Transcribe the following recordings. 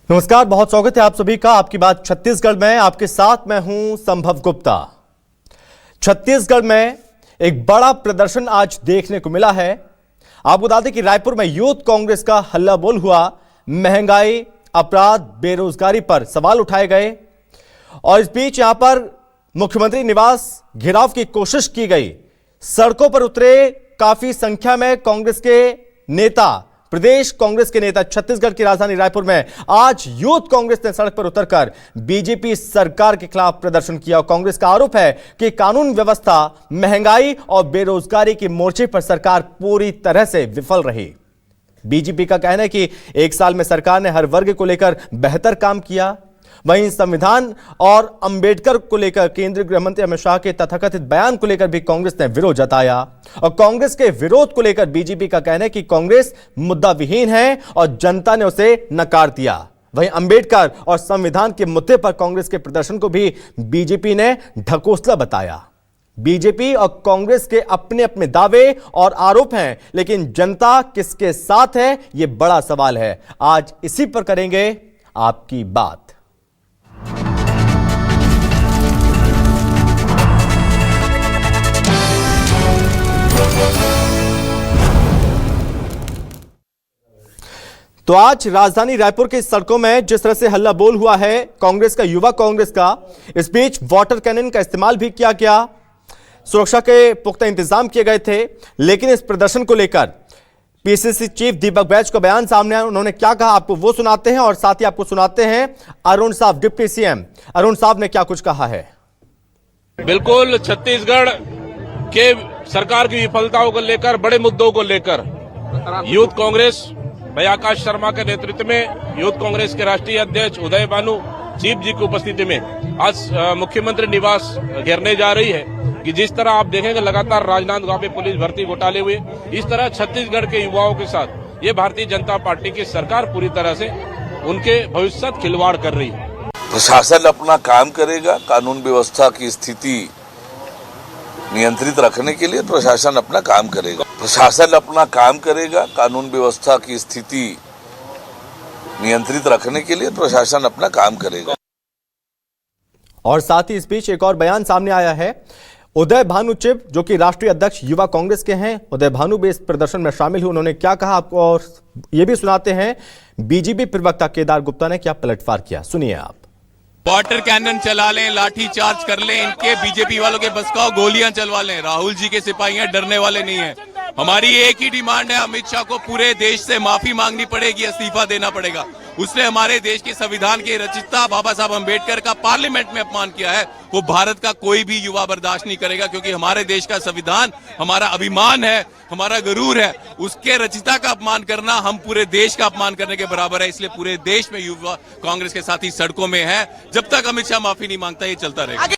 नमस्कार, बहुत स्वागत है आप सभी का आपकी बात छत्तीसगढ़ में। आपके साथ मैं हूं संभव गुप्ता। छत्तीसगढ़ में एक बड़ा प्रदर्शन आज देखने को मिला है। आपको बता दें कि रायपुर में यूथ कांग्रेस का हल्ला बोल हुआ। महंगाई, अपराध, बेरोजगारी पर सवाल उठाए गए और इस बीच यहां पर मुख्यमंत्री निवास घेराव की कोशिश की गई। सड़कों पर उतरे काफी संख्या में कांग्रेस के नेता, प्रदेश कांग्रेस के नेता। छत्तीसगढ़ की राजधानी रायपुर में आज यूथ कांग्रेस ने सड़क पर उतरकर बीजेपी सरकार के खिलाफ प्रदर्शन किया। कांग्रेस का आरोप है कि कानून व्यवस्था, महंगाई और बेरोजगारी के मोर्चे पर सरकार पूरी तरह से विफल रही। बीजेपी का कहना है कि एक साल में सरकार ने हर वर्ग को लेकर बेहतर काम किया। वहीं संविधान और अंबेडकर को लेकर केंद्रीय गृह मंत्री अमित शाह के तथाकथित बयान को लेकर भी कांग्रेस ने विरोध जताया और कांग्रेस के विरोध को लेकर बीजेपी का कहना है कि कांग्रेस मुद्दा विहीन है और जनता ने उसे नकार दिया। वहीं अंबेडकर और संविधान के मुद्दे पर कांग्रेस के प्रदर्शन को भी बीजेपी ने ढकोसला बताया। बीजेपी और कांग्रेस के अपने अपने दावे और आरोप हैं, लेकिन जनता किसके साथ है, यह बड़ा सवाल है। आज इसी पर करेंगे आपकी बात। तो आज राजधानी रायपुर की सड़कों में जिस तरह से हल्ला बोल हुआ है कांग्रेस का, युवा कांग्रेस का, इस बीच वाटर कैनन का इस्तेमाल भी किया गया। सुरक्षा के पुख्ता इंतजाम किए गए थे। लेकिन इस प्रदर्शन को लेकर पीसीसी चीफ दीपक बैज का बयान सामने आया। उन्होंने क्या कहा आपको वो सुनाते हैं और साथ ही आपको सुनाते हैं अरुण साहब, डिप्टी सीएम अरुण साहब ने क्या कुछ कहा है। बिल्कुल, छत्तीसगढ़ के सरकार की विफलताओं को लेकर, बड़े मुद्दों को लेकर यूथ कांग्रेस भाई आकाश शर्मा के नेतृत्व में यूथ कांग्रेस के राष्ट्रीय अध्यक्ष उदय भानु चीफ जी की उपस्थिति में आज मुख्यमंत्री निवास घेरने जा रही है। कि जिस तरह आप देखेंगे लगातार राजनांदगांव में पुलिस भर्ती घोटाले हुए, इस तरह छत्तीसगढ़ के युवाओं के साथ ये भारतीय जनता पार्टी की सरकार पूरी तरह से उनके भविष्य से खिलवाड़ कर रही है। प्रशासन अपना काम करेगा। कानून व्यवस्था की स्थिति नियंत्रित रखने के लिए प्रशासन अपना काम करेगा। प्रशासन अपना काम करेगा। कानून व्यवस्था की स्थिति नियंत्रित रखने के लिए प्रशासन अपना काम करेगा। और साथ ही इस बीच एक और बयान सामने आया है। उदय भानु चिप, जो कि राष्ट्रीय अध्यक्ष युवा कांग्रेस के हैं, उदय भानु भी इस प्रदर्शन में शामिल हुए। उन्होंने क्या कहा आपको और ये भी सुनाते हैं बीजेपी प्रवक्ता केदार गुप्ता ने क्या पलटवार किया, सुनिए आप। वाटर कैनन चला लें, लाठी चार्ज कर लें, इनके बीजेपी वालों के बस का गोलियां चलवा लें। राहुल जी के सिपाहियां डरने वाले नहीं है। हमारी एक ही डिमांड है, अमित शाह को पूरे देश से माफी मांगनी पड़ेगी, इस्तीफा देना पड़ेगा। उसने हमारे देश के संविधान के रचयिता बाबा साहब अंबेडकर का पार्लियामेंट में अपमान किया है। वो भारत का कोई भी युवा बर्दाश्त नहीं करेगा, क्योंकि हमारे देश का संविधान हमारा अभिमान है, हमारा गरूर है। उसके रचयिता का अपमान करना हम पूरे देश का अपमान करने के बराबर है। इसलिए पूरे देश में युवा कांग्रेस के साथी सड़कों में है। जब तक अमित शाह माफी नहीं मांगता ये चलता रहेगा।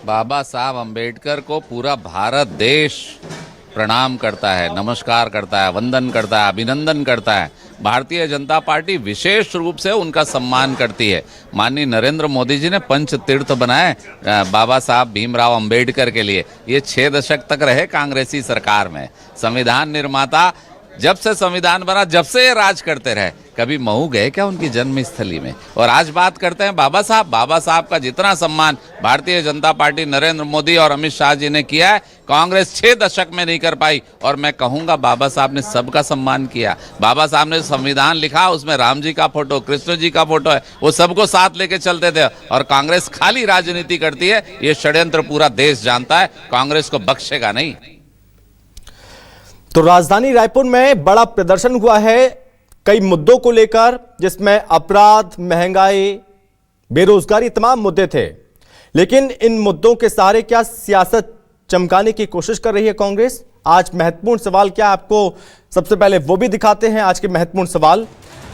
बाबा साहब अंबेडकर को पूरा भारत देश प्रणाम करता है, नमस्कार करता है, वंदन करता है, अभिनंदन करता है। भारतीय जनता पार्टी विशेष रूप से उनका सम्मान करती है। माननीय नरेंद्र मोदी जी ने पंच तीर्थ बनाए बाबा साहब भीमराव अंबेडकर के लिए। ये 6 दशक तक रहे कांग्रेसी सरकार में। संविधान निर्माता जब से संविधान बना, जब से ये राज करते रहे। कभी महू गए क्या उनकी जन्मस्थली में? और आज बात करते हैं बाबा साहब का जितना सम्मान भारतीय जनता पार्टी, नरेंद्र मोदी और अमित शाह जी ने किया है, कांग्रेस 6 दशक में नहीं कर पाई। और मैं कहूंगा बाबा साहब ने सबका सम्मान किया। बाबा साहब ने संविधान लिखा, उसमें राम जी का फोटो, कृष्ण जी का फोटो है, वो सबको साथ लेके चलते थे। और कांग्रेस खाली राजनीति करती है, ये षड्यंत्र पूरा देश जानता है। कांग्रेस को बख्शेगा नहीं। तो राजधानी रायपुर में बड़ा प्रदर्शन हुआ है कई मुद्दों को लेकर, जिसमें अपराध, महंगाई, बेरोजगारी तमाम मुद्दे थे। लेकिन इन मुद्दों के सहारे क्या सियासत चमकाने की कोशिश कर रही है कांग्रेस? आज महत्वपूर्ण सवाल क्या, आपको सबसे पहले वो भी दिखाते हैं। आज के महत्वपूर्ण सवाल,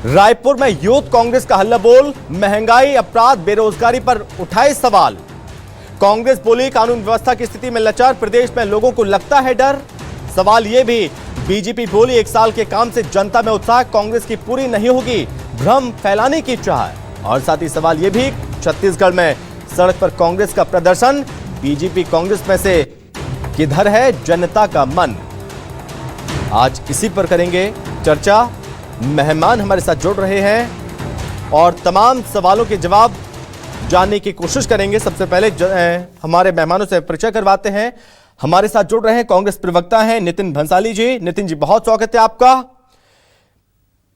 रायपुर में यूथ कांग्रेस का हल्ला बोल, महंगाई, अपराध, बेरोजगारी पर उठाए सवाल। कांग्रेस बोली कानून व्यवस्था की स्थिति में लचर, प्रदेश में लोगों को लगता है डर। सवाल यह भी बीजेपी बोली 1 साल के काम से जनता में उत्साह कांग्रेस की पूरी नहीं होगी, भ्रम फैलाने की चाह। और साथ ही सवाल यह भी, छत्तीसगढ़ में सड़क पर कांग्रेस का प्रदर्शन, बीजेपी कांग्रेस में से किधर है जनता का मन? आज इसी पर करेंगे चर्चा। मेहमान हमारे साथ जुड़ रहे हैं और तमाम सवालों के जवाब जानने की कोशिश करेंगे। सबसे पहले हमारे मेहमानों से परिचय करवाते हैं। हमारे साथ जुड़ रहे हैं कांग्रेस प्रवक्ता हैं नितिन भंसाली जी। नितिन जी, बहुत स्वागत है आपका।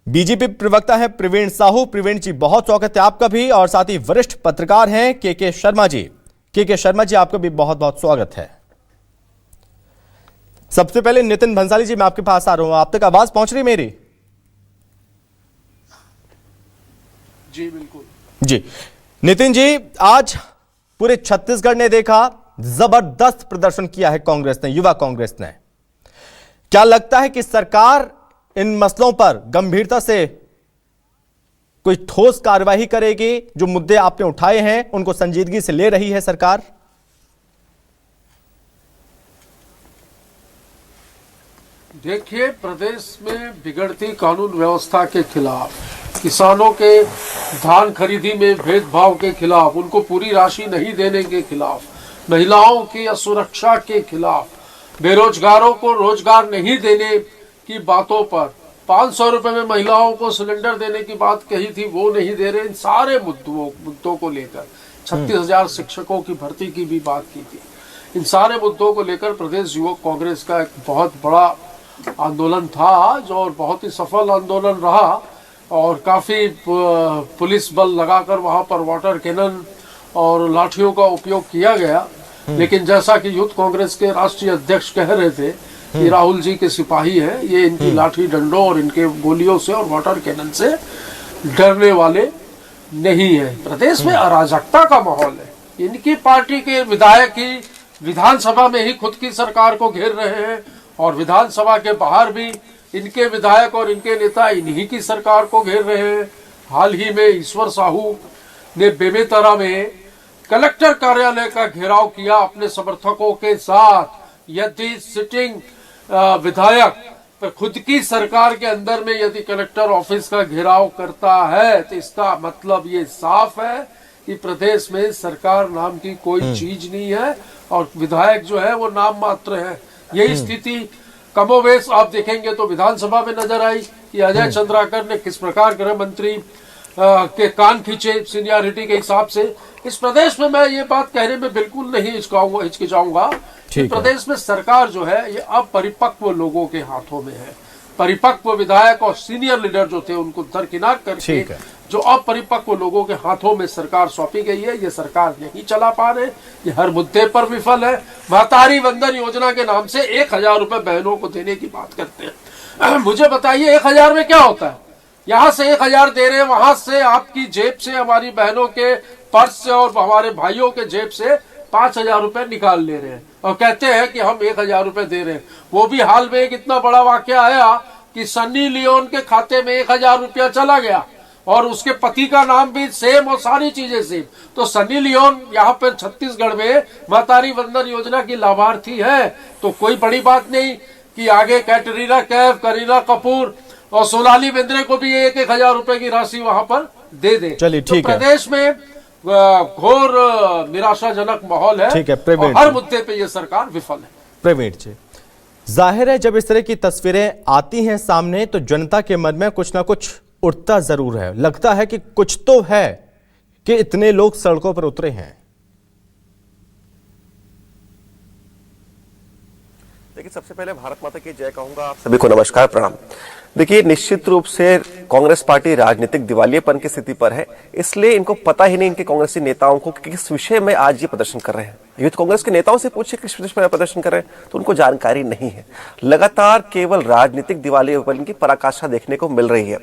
बीजेपी प्रवक्ता है प्रवीण साहू। प्रवीण जी, बहुत स्वागत है आपका भी। और साथ ही वरिष्ठ पत्रकार हैं के शर्मा जी। के शर्मा जी, आपका भी बहुत बहुत स्वागत है। सबसे पहले नितिन भंसाली जी, मैं आपके पास आ रहा हूं। आप तक आवाज पहुंच रही मेरी? जी बिल्कुल जी। नितिन जी, आज पूरे छत्तीसगढ़ ने देखा, जबरदस्त प्रदर्शन किया है कांग्रेस ने, युवा कांग्रेस ने। क्या लगता है कि सरकार इन मसलों पर गंभीरता से कोई ठोस कार्रवाई करेगी? जो मुद्दे आपने उठाए हैं उनको संजीदगी से ले रही है सरकार? देखिए, प्रदेश में बिगड़ती कानून व्यवस्था के खिलाफ, किसानों के धान खरीदी में भेदभाव के खिलाफ, उनको पूरी राशि नहीं देने के खिलाफ, महिलाओं की असुरक्षा के खिलाफ, बेरोजगारों को रोजगार नहीं देने की बातों पर, 500 रुपए में महिलाओं को सिलेंडर देने की बात कही थी, वो नहीं दे रहे। इन सारे मुद्दों को लेकर 36,000 शिक्षकों की भर्ती की भी बात की थी। इन सारे मुद्दों को लेकर प्रदेश युवक कांग्रेस का एक बहुत बड़ा आंदोलन था और बहुत ही सफल आंदोलन रहा। और काफी पुलिस बल लगाकर वहां पर वाटर कैनन और लाठियों का उपयोग किया गया। लेकिन जैसा कि यूथ कांग्रेस के राष्ट्रीय अध्यक्ष कह रहे थे कि राहुल जी के सिपाही हैं, ये इनकी लाठी डंडों और इनके गोलियों से और वाटर कैनन से डरने वाले नहीं है। प्रदेश में अराजकता का माहौल है। इनकी पार्टी के विधायक ही विधानसभा में ही खुद की सरकार को घेर रहे हैं और विधानसभा के बाहर भी इनके विधायक और इनके नेता इन्हीं की सरकार को घेर रहे हैं। हाल ही में ईश्वर साहू ने बेमेतरा में कलेक्टर कार्यालय का घेराव किया अपने समर्थकों के साथ। यदि सिटिंग विधायक खुद की सरकार के अंदर में यदि कलेक्टर ऑफिस का घेराव करता है तो इसका मतलब ये साफ है कि प्रदेश में सरकार नाम की कोई चीज नहीं है और विधायक जो है वो नाम मात्र है। यही स्थिति कमोवेश आप देखेंगे तो विधानसभा में नजर आई कि अजय चंद्राकर ने किस प्रकार गृह मंत्री के कान खींचे सीनियरिटी के हिसाब से। इस प्रदेश में मैं ये बात कहने में बिल्कुल नहीं हिचकिचाऊंगा कि प्रदेश में सरकार जो है ये अब परिपक्व लोगों के हाथों में है। परिपक्व विधायक और सीनियर लीडर जो थे उनको दरकिनार करके जो अपरिपक्व लोगों के हाथों में सरकार सौंपी गई है, ये सरकार नहीं चला पा रहे। ये हर मुद्दे पर विफल है। महतारी वंदन योजना के नाम से 1,000 रुपए बहनों को देने की बात करते हैं। मुझे बताइए 1,000 में क्या होता है? यहाँ से 1,000 दे रहे हैं, वहां से आपकी जेब से, हमारी बहनों के पर्स से और हमारे भाइयों के जेब से 5,000 रुपए निकाल ले रहे हैं और कहते हैं कि हम 1,000 रुपए दे रहे हैं। वो भी हाल में एक इतना बड़ा वाकया आया कि सन्नी लियोन के खाते में 1,000 रुपया चला गया और उसके पति का नाम भी सेम और सारी चीजें सेम। तो सन्नी लियोन यहाँ पर छत्तीसगढ़ में महतारी वंदन योजना की लाभार्थी है। तो कोई बड़ी बात नहीं कि आगे कैटरीना कैफ, करीना कपूर और सोनाली बेंद्रे को भी 1,000 रुपए की राशि वहां पर दे दे। चलिए, ठीक है। प्रदेश में घोर निराशाजनक माहौल है। ठीक है, और हर मुद्दे पे ये सरकार विफल है। प्रवीण जी, जाहिर है जब इस तरह की तस्वीरें आती हैं सामने तो जनता के मन में कुछ ना कुछ उठता जरूर है। लगता है कि कुछ तो है कि इतने लोग सड़कों पर उतरे हैं। देखिए, सबसे पहले भारत माता की जय कहूंगा। आप सभी को नमस्कार, प्रणाम। देखिए, निश्चित रूप से कांग्रेस पार्टी राजनीतिक दिवालियेपन की स्थिति पर है, इसलिए इनको पता ही नहीं इनके कांग्रेसी नेताओं को कि किस विषय में आज ये प्रदर्शन कर रहे हैं। यूथ कांग्रेस के नेताओं से पूछे किस विषय में प्रदर्शन कर रहे हैं तो उनको जानकारी नहीं है। लगातार केवल राजनीतिक दिवालियेपन की पराकाष्ठा देखने को मिल रही है।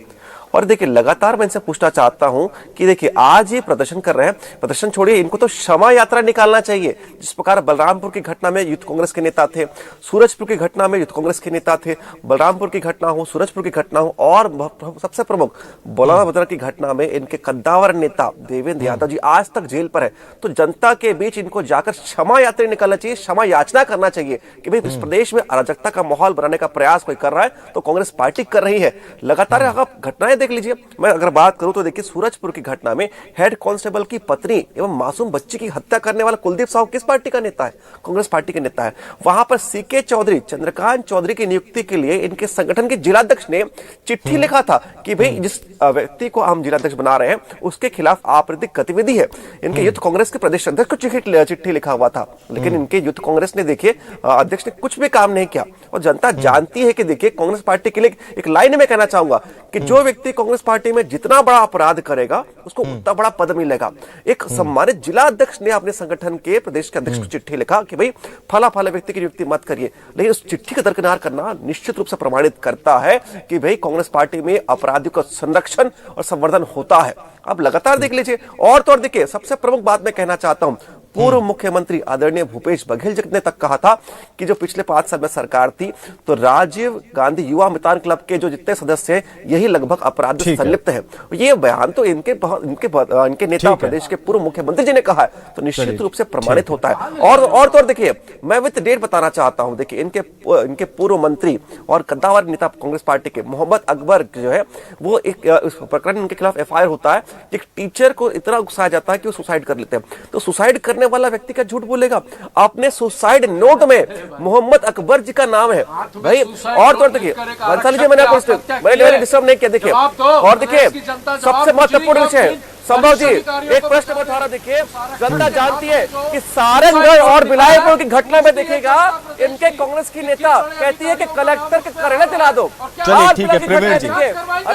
और देखिए, लगातार मैं इनसे पूछना चाहता हूं कि देखिए, आज ये प्रदर्शन कर रहे हैं, प्रदर्शन छोड़िए, इनको तो क्षमा यात्रा निकालना चाहिए। जिस प्रकार बलरामपुर की घटना में यूथ कांग्रेस के नेता थे, सूरजपुर की घटना में यूथ कांग्रेस के नेता थे, बलरामपुर की घटना हो, सूरजपुर की घटना हो और सबसे प्रमुख बलौदाबाजार की घटना में इनके कद्दावर नेता देवेंद्र यादव जी आज तक जेल पर है। तो जनता के बीच इनको जाकर क्षमा यात्रा निकालना चाहिए, क्षमा याचना करना चाहिए कि भाई इस प्रदेश में अराजकता का माहौल बनाने का प्रयास कोई कर रहा है तो कांग्रेस पार्टी कर रही है। लगातार आप घटनाएं देख लीजिए, मैं अगर बात करूं तो देखिए सूरजपुर की घटना में हेड कांस्टेबल की पत्नी एवं मासूम बच्ची की हत्या करने वाला कुलदीप साहू किस पार्टी का नेता है? कांग्रेस पार्टी के नेता है। वहां पर सीके चौधरी, चंद्रकांत चौधरी की नियुक्ति के लिए इनके संगठन के जिलाध्यक्ष ने चिट्ठी लिखा था कि भाई जिस व्यक्ति को हम जिलाध्यक्ष बना रहे हैं उसके खिलाफ आपराधिक गतिविधि है। इनके यूथ कांग्रेस के प्रदेश अध्यक्ष को चिट्ठी लिखा हुआ था, लेकिन इनके यूथ कांग्रेस ने देखिए अध्यक्ष ने कुछ भी काम नहीं किया। और जनता जानती है कि देखिए कांग्रेस पार्टी के लिए एक लाइन में कहना चाहूंगा कि जो व्यक्ति कांग्रेस पार्टी में जितना बड़ा अपराध करेगा उसको उतना बड़ा पद मिलेगा। एक सम्मानित जिला अध्यक्ष ने अपने संगठन के प्रदेश के अध्यक्ष को चिट्ठी लिखा कि भाई फला फला व्यक्ति की नियुक्ति मत करिए, लेकिन उस चिट्ठी का दरकिनार करना निश्चित रूप से प्रमाणित करता है कि भाई कांग्रेस पार्टी में अपराधियों का संरक्षण और संवर्धन होता है। अब लगातार देख लीजिए। और तो और देखिए, सबसे प्रमुख बात मैं कहना चाहता हूं, पूर्व मुख्यमंत्री आदरणीय भूपेश बघेल जी ने तक कहा था कि जो पिछले 5 साल में सरकार थी तो राजीव गांधी युवा मितान क्लब के जो जितने सदस्य हैं यही लगभग अपराध में संलिप्त हैं। ये बयान तो इनके नेता प्रदेश के पूर्व मुख्यमंत्री जी ने कहा है, तो निश्चित रूप से प्रमाणित होता है। और तो और देखिए, मैं विथ डेट बताना चाहता हूं। देखिए इनके पूर्व मंत्री और कद्दावर नेता कांग्रेस पार्टी के मोहम्मद अकबर जो है वो एक प्रकरण इनके खिलाफ FIR होता है। एक टीचर को इतना गुस्सा जाता है कि वो सुसाइड कर लेते हैं, तो सुसाइड करने वाला व्यक्ति का झूठ बोलेगा? अपने सुसाइड नोट में मोहम्मद अकबर जी का नाम है भाई। और तो देखिए बंसाली जी, मैंने डिस्टर्ब नहीं किया। देखिए और देखिए सबसे महत्वपूर्ण विषय संभव जी एक प्रश्न बता रहा। देखिए जनता जानती है कि सारंगगढ़ और बिलाईपुर की घटना में देखिएगा इनके कांग्रेस की नेता कहती है कि कलेक्टर के करने दिला दो। चलिए ठीक है प्रवीण जी,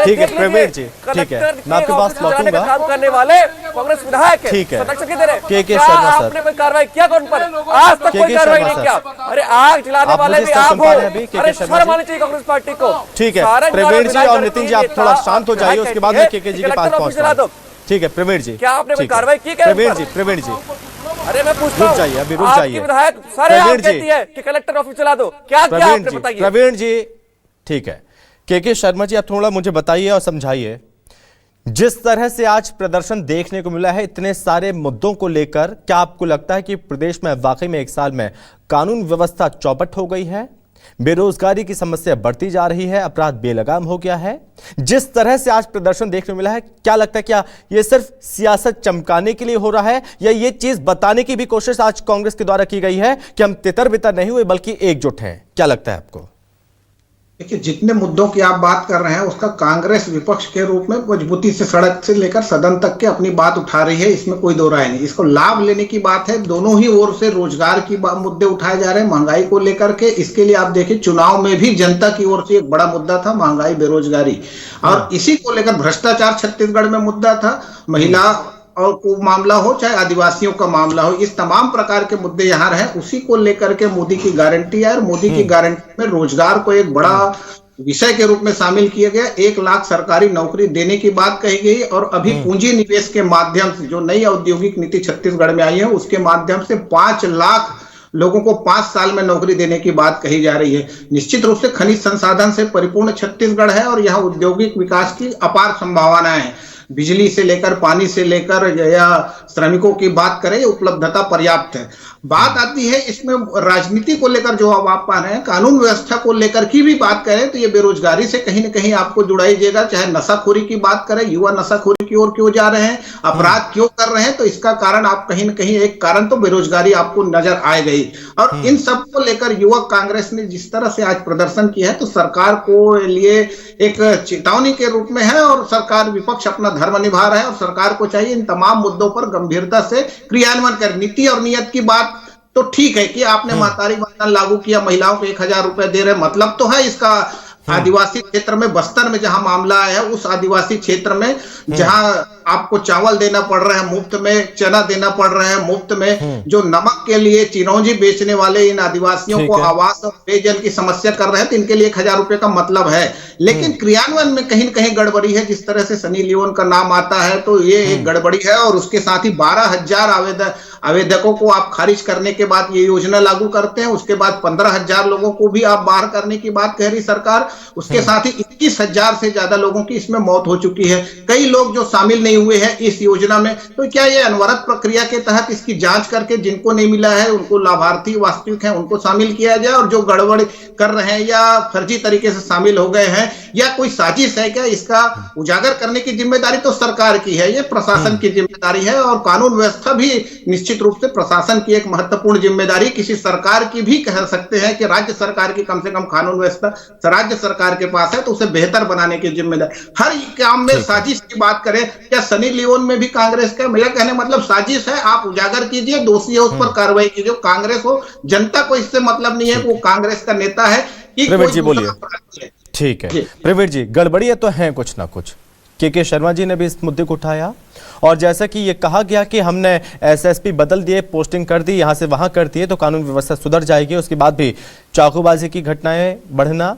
ठीक है प्रवीण जी, ठीक है मैं आपके पास लौटूंगा। काम करने वाले कांग्रेस विधायक है, ठीक है के शर्मा सर, आपने कोई कार्रवाई किया कौन पर? आज तक कोई कार्रवाई नहीं किया। अरे आग जलाने वाले भी आप हो, अरे शर्म आनी चाहिए कांग्रेस पार्टी को। ठीक है प्रवीण जी और नितिन जी, आप थोड़ा शांत हो जाइए, उसके बाद में के जी के पास पहुंचना। ठीक है प्रवीण जी, क्या आपने कोई कार्रवाई की? प्रवीण जी अरे मैं पूछता हूं, रुक जाइए, अभी रुक जाइए। विधायक सारे आप कहती है कि कलेक्टर ऑफिस चला दो, क्या क्या आपने बताइए? प्रवीण जी ठीक है। के शर्मा जी, आप थोड़ा मुझे बताइए और समझाइए, जिस तरह से आज प्रदर्शन देखने को मिला है इतने सारे मुद्दों को लेकर, क्या आपको लगता है कि प्रदेश में वाकई में 1 साल में कानून व्यवस्था चौपट हो गई है, बेरोजगारी की समस्या बढ़ती जा रही है, अपराध बेलगाम हो गया है? जिस तरह से आज प्रदर्शन देखने को मिला है, क्या लगता है क्या ये सिर्फ सियासत चमकाने के लिए हो रहा है, या ये चीज बताने की भी कोशिश आज कांग्रेस के द्वारा की गई है कि हम तितर बितर नहीं हुए बल्कि एकजुट हैं? क्या लगता है आपको? देखिए, जितने मुद्दों की आप बात कर रहे हैं उसका कांग्रेस विपक्ष के रूप में मजबूती से सड़क से लेकर सदन तक के अपनी बात उठा रही है, इसमें कोई दो राय नहीं। इसको लाभ लेने की बात है, दोनों ही ओर से रोजगार की मुद्दे उठाए जा रहे हैं, महंगाई को लेकर के। इसके लिए आप देखिए चुनाव में भी जनता की ओर से एक बड़ा मुद्दा था महंगाई, बेरोजगारी, और इसी को लेकर भ्रष्टाचार छत्तीसगढ़ में मुद्दा था, महिला और को मामला हो चाहे आदिवासियों का मामला हो, इस तमाम प्रकार के मुद्दे यहाँ रहे। उसी को लेकर के मोदी की गारंटी है, और मोदी की गारंटी में रोजगार को एक बड़ा विषय के रूप में शामिल किया गया। 1 लाख सरकारी नौकरी देने की बात कही गई, और अभी पूंजी निवेश के माध्यम से जो नई औद्योगिक नीति छत्तीसगढ़ में आई है उसके माध्यम से 5 लाख लोगों को 5 साल में नौकरी देने की बात कही जा रही है। निश्चित रूप से खनिज संसाधन से परिपूर्ण छत्तीसगढ़ है, और यहाँ औद्योगिक विकास की अपार संभावनाएं हैं। बिजली से लेकर पानी से लेकर या श्रमिकों की बात करें, उपलब्धता पर्याप्त है। बात आती है इसमें राजनीति को लेकर, जो आप पा रहे हैं कानून व्यवस्था को लेकर की भी बात करें तो ये बेरोजगारी से कहीं ना कहीं आपको जुड़ाई जाएगा। चाहे नशाखोरी की बात करें, युवा नशाखोरी की ओर क्यों जा रहे हैं, अपराध क्यों कर रहे हैं, तो इसका कारण आप कहीं ना कहीं एक कारण तो बेरोजगारी आपको नजर आए गई। और इन सब को लेकर युवक कांग्रेस ने जिस तरह से आज प्रदर्शन किया है तो सरकार को लिए एक चेतावनी के रूप में है, और सरकार विपक्ष अपना धर्म निभा रहा है, और सरकार को चाहिए इन तमाम मुद्दों पर गंभीरता से क्रियान्वयन कर। नीति और नियत की बात तो ठीक है कि आपने महतारी वंदन लागू किया, महिलाओं को 1000 रुपए दे रहे, मतलब तो है इसका। आदिवासी क्षेत्र में बस्तर में जहां मामला है, उस आदिवासी क्षेत्र में जहां आपको चावल देना पड़ रहा है मुफ्त में, चना देना पड़ रहा है मुफ्त में, जो नमक के लिए चिरौंजी बेचने वाले इन आदिवासियों को आवास और पेयजल की समस्या कर रहे हैं, तो इनके लिए 1000 रुपए का मतलब है। लेकिन क्रियान्वयन में कहीं न कहीं गड़बड़ी है। जिस तरह से सनी लियोन का नाम आता है तो ये एक गड़बड़ी है, और उसके साथ ही 12,000 आवेदकों को आप खारिज करने के बाद ये योजना लागू करते हैं। उसके बाद 15,000 लोगों को भी आप बाहर करने की बात कह रही सरकार। उसके साथ ही 21,000 से ज्यादा लोगों की इसमें मौत हो चुकी है। कई लोग जो शामिल नहीं हुए हैं इस योजना में, तो क्या ये अनवरत प्रक्रिया के तहत इसकी जांच करके जिनको नहीं मिला है, उनको लाभार्थी वास्तविक हैं उनको शामिल किया जाए, और जो गड़बड़ कर रहे हैं या फर्जी तरीके से शामिल हो गए हैं या कोई साजिश है क्या, इसका उजागर करने की जिम्मेदारी तो सरकार की है, ये प्रशासन की जिम्मेदारी है। और कानून व्यवस्था भी निश्चित रूप से प्रशासन की एक महत्वपूर्ण जिम्मेदारी, किसी सरकार की भी कह सकते हैं कि राज्य सरकार की कम से कम कानून व्यवस्था राज्य सरकार के पास है, तो उसे बेहतर बनाने की जिम्मेदारी। हर काम में साजिश की बात करें, क्या सनी लियोन में भी कांग्रेस का, मेरा कहने मतलब साजिश है, आप उजागर कीजिए, दोषी है उस पर कार्रवाई कीजिए। कांग्रेस हो, जनता को इससे मतलब नहीं है कि वो कांग्रेस का नेता है कि प्रवीण जी बोलिए। ठीक है प्रवीण जी, गड़बड़ियां तो हैं कुछ ना कुछ। के शर्मा जी ने भी इस मुद्दे को उठाया, और जैसा कि ये कहा गया कि हमने एसएसपी बदल दिए, पोस्टिंग कर दी, यहां से वहां कर दिए तो कानून व्यवस्था सुधर जाएगी। उसके बाद भी चाकूबाजी की घटनाएं बढ़ना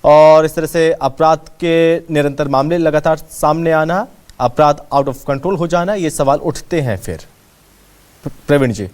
और इस तरह से अपराध के निरंतर मामले लगातार सामने आना, अपराध आउट ऑफ कंट्रोल हो जाना, ये सवाल उठते हैं। फिर प्रवीण जी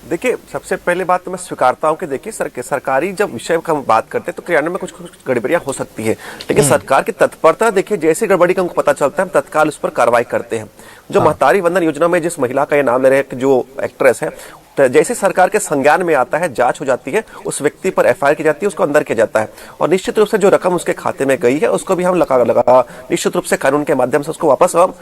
देखिए, सबसे पहले बात तो मैं स्वीकारता हूं कि देखिए सरकारी जब विषय का हम बात करते हैं तो क्रियान्वयन में कुछ गड़बड़ियां हो सकती है, लेकिन सरकार की तत्परता देखिए, जैसी गड़बड़ी का हमको पता चलता है हम तत्काल उस पर कार्रवाई करते हैं। जो महतारी वंदन योजना में जिस महिला का ये नाम ले रहे हैं, जो एक्ट्रेस है, तो जैसे सरकार के संज्ञान में आता है, जांच हो जाती है, उस व्यक्ति पर एफआईआर की जाती है, उसको अंदर किया जाता है, और निश्चित रूप से जो रकम उसके खाते में गई है उसको भी हम लगा निश्चित रूप से कानून के माध्यम से उसको वापस हम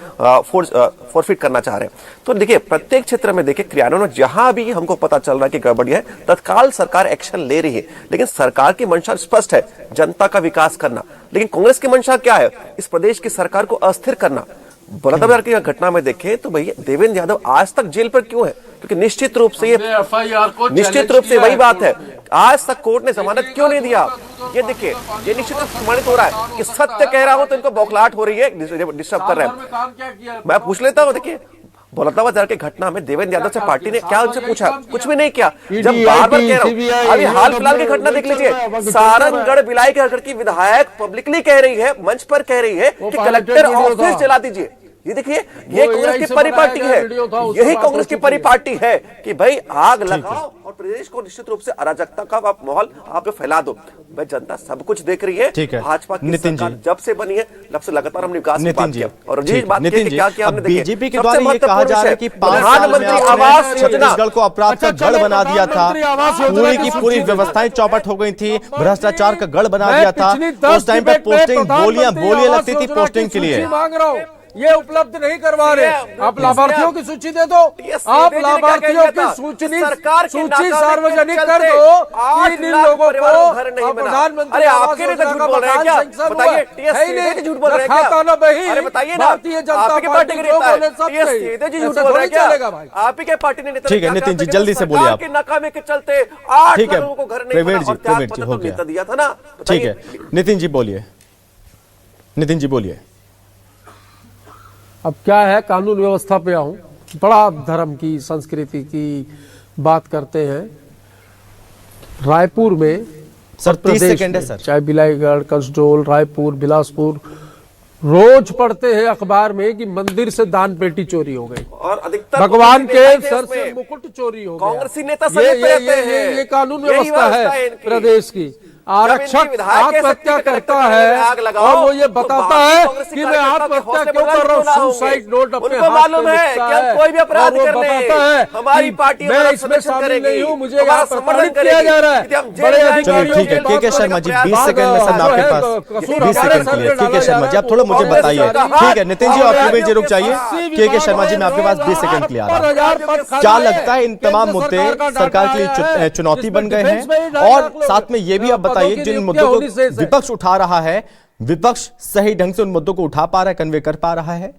फोरफिट करना चाह रहे हैं। तो देखिए, प्रत्येक क्षेत्र में देखिए क्रियान्वयन में जहां भी हमको पता चल रहा है कि गड़बड़ी है, तत्काल सरकार एक्शन ले रही है। लेकिन सरकार की मंशा स्पष्ट है, जनता का विकास करना। लेकिन कांग्रेस की मंशा क्या है? इस प्रदेश की सरकार को अस्थिर करना। बलौदाबाजार की घटना में देखें तो भैया देवेंद्र यादव आज तक जेल पर क्यों है? क्योंकि निश्चित रूप से वही बात है, आज तक कोर्ट ने जमानत क्यों नहीं दिया? ये देखिए, ये निश्चित रूप से प्रमाणित हो रहा है कि सत्य कह रहा हूं तो इनको बौखलाहट हो रही है, डिस्टर्ब कर रहे हैं। मैं पूछ लेता हूं, देखिए बलौदाबाजार की घटना में देवेंद्र यादव से पार्टी ने क्या उनसे पूछा? कुछ भी नहीं किया। जब बार बार कह रहा हूं, अभी हाल फिलहाल की घटना देख लीजिए, सारंगगढ़ भिलाई के की विधायक पब्लिकली कह रही है, मंच पर कह रही है कि कलेक्टर ऑफिस जला दीजिए। ये देखिए, ये कांग्रेस की परिपाटी है, यही कांग्रेस की परिपाटी है कि भाई आग लगाओ और प्रदेश को निश्चित रूप से अराजकता का आप माहौल आप फैला दो। भाई जनता सब कुछ देख रही है। भाजपा की सरकार जब से बनी है तब से लगातार हम विकास की बात किया, और क्या किया हमने? बीजेपी के द्वारा ये कहा जा रहा है कि प्रधानमंत्री आवास छत्तीसगढ़ को अपराध का गढ़ बना दिया था, पूरी की पूरी व्यवस्थाएं चौपट हो गई थी, भ्रष्टाचार का गढ़ बना दिया था। उस टाइम पे पोस्टिंग बोलियां लगती थी पोस्टिंग के लिए। ये उपलब्ध नहीं करवा रहे। आप लाभार्थियों की सूची दे दो, आप लाभार्थियों की सूची सार्वजनिक कर दो कि इन लोगों को प्रधानमंत्री आपके लिए झूठ बोल रहे हैं क्या? बताइए, झूठ बोल रहे हैं क्या? अरे बताइए ना, भारतीय जनता पार्टी के नेता झूठ बोल रहे हैं क्या? आप ही के पार्टी ने नेता। ठीक है नितिन जी, जल्दी से बोलिए आप। नाकामे के चलते 8 लोगों को घर नहीं मिला, प्रवीण जी हो गया, दिया था ना। ठीक है नितिन जी बोलिए, नितिन जी बोलिए। अब क्या है, कानून व्यवस्था पे आऊं, बड़ा धर्म की संस्कृति की बात करते हैं। रायपुर में सर 30 सेकंड है सर, चाहे बिलाईगढ़, कसडोल, रायपुर, बिलासपुर, रोज पढ़ते हैं अखबार में कि मंदिर से दान पेटी चोरी हो गई और अधिकतर भगवान के सर से मुकुट चोरी हो गया। कांग्रेसी नेता ये कानून व्यवस्था है प्रदेश की। आरक्षक आत्महत्या करता है और वो ये बताता है कि मैं आत्महत्या क्यों कर रहा हूँ, सुसाइड नोट अपने हाथ में लिखता है, कोई भी अपराध बताता है हमारी पार्टी मैं इसमें शामिल नहीं हूँ, मुझे यहाँ प्रताड़ित किया जा रहा है। बड़े अधिकारियों ठीक है के शर्मा जी 20 सेकंड में सर आपके पास 20 सेकंड के लिए। के शर्मा जी आप थोड़ा मुझे बताइए। ठीक है नितिन जी, आप जी रुक जाइए। के शर्मा जी मैं आपके पास 20 सेकंड के लिए आ रहा हूँ। क्या लगता है इन तमाम मुद्दे सरकार के लिए चुनौती बन गए हैं? और साथ में ये भी आप बताइए, जिन मुद्दों को विपक्ष उठा रहा है, विपक्ष सही ढंग से उन मुद्दों को उठा पा रहा है, कन्वे कर पा रहा है?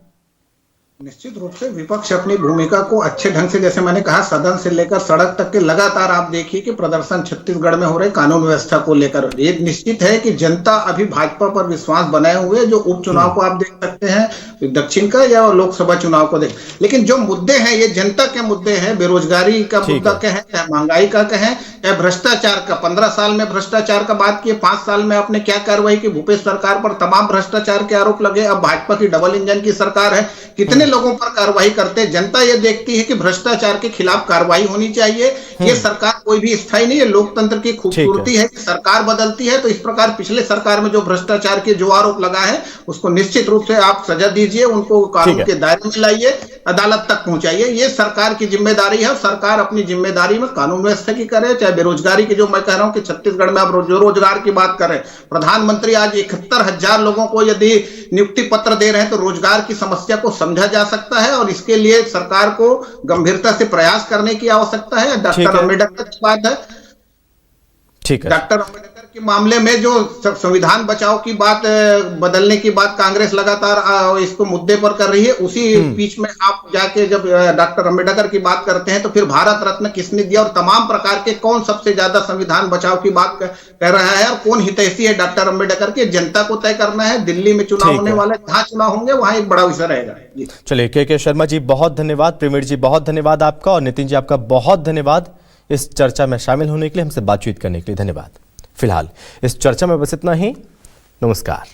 निश्चित रूप से विपक्ष अपनी भूमिका को अच्छे ढंग से, जैसे मैंने कहा, सदन से लेकर सड़क तक के लगातार आप देखिए कि प्रदर्शन छत्तीसगढ़ में हो रहे कानून व्यवस्था को लेकर। ये निश्चित है कि जनता अभी भाजपा पर विश्वास बनाए हुए, जो उपचुनाव को आप देख सकते हैं दक्षिण का या लोकसभा चुनाव को देख, लेकिन जो मुद्दे हैं ये जनता के मुद्दे हैं, बेरोजगारी का मुद्दा कहें, महंगाई का कहें, चाहे भ्रष्टाचार का 15 साल में भ्रष्टाचार का बात किए, 5 साल में आपने क्या कार्रवाई की, भूपेश सरकार पर तमाम भ्रष्टाचार के आरोप लगे। अब भाजपा की डबल इंजन की सरकार है, कितने लोगों पर कार्रवाई करते हैं। जनता ये देखती है कि भ्रष्टाचार के खिलाफ कार्रवाई होनी चाहिए। ये सरकार कोई भी स्थायी नहीं है, लोकतंत्र की खूबसूरती है कि सरकार बदलती है। तो इस प्रकार पिछले सरकार में जो भ्रष्टाचार के जो आरोप लगा है उसको निश्चित रूप से आप सजा दीजिए, उनको कानून के दायरे में लाइए, अदालत तक पहुंचाइए। ये सरकार की जिम्मेदारी है और सरकार अपनी जिम्मेदारी में कानून व्यवस्था की करे। चाहे बेरोजगारी की, जो मैं कह रहा हूं कि छत्तीसगढ़ में आप रोजगार की बात करें, प्रधानमंत्री आज 71,000 लोगों को यदि नियुक्ति पत्र दे रहे हैं तो रोजगार की समस्या को समझा जा सकता है और इसके लिए सरकार को गंभीरता से प्रयास करने की आवश्यकता है। डॉक्टर अम्बेडकर की बात है, ठीक है, डॉक्टर अम्बेडकर के मामले में जो संविधान बचाओ की बात, बदलने की बात कांग्रेस लगातार इसको मुद्दे पर कर रही है, उसी बीच में आप जाके जब डॉक्टर अम्बेडकर की बात करते हैं तो फिर भारत रत्न किसने दिया और तमाम प्रकार के कौन सबसे ज्यादा संविधान बचाव की बात कर रहा है और कौन हितैषी है डॉक्टर अम्बेडकर के, जनता को तय करना है। दिल्ली में चुनाव होने वाले, जहां चुनाव होंगे वहां एक बड़ा विषय रहेगा। चलिए के शर्मा जी बहुत धन्यवाद, प्रवीण जी बहुत धन्यवाद आपका और नितिन जी आपका बहुत धन्यवाद इस चर्चा में शामिल होने के लिए, हमसे बातचीत करने के लिए धन्यवाद। फिलहाल इस चर्चा में बस इतना ही। नमस्कार।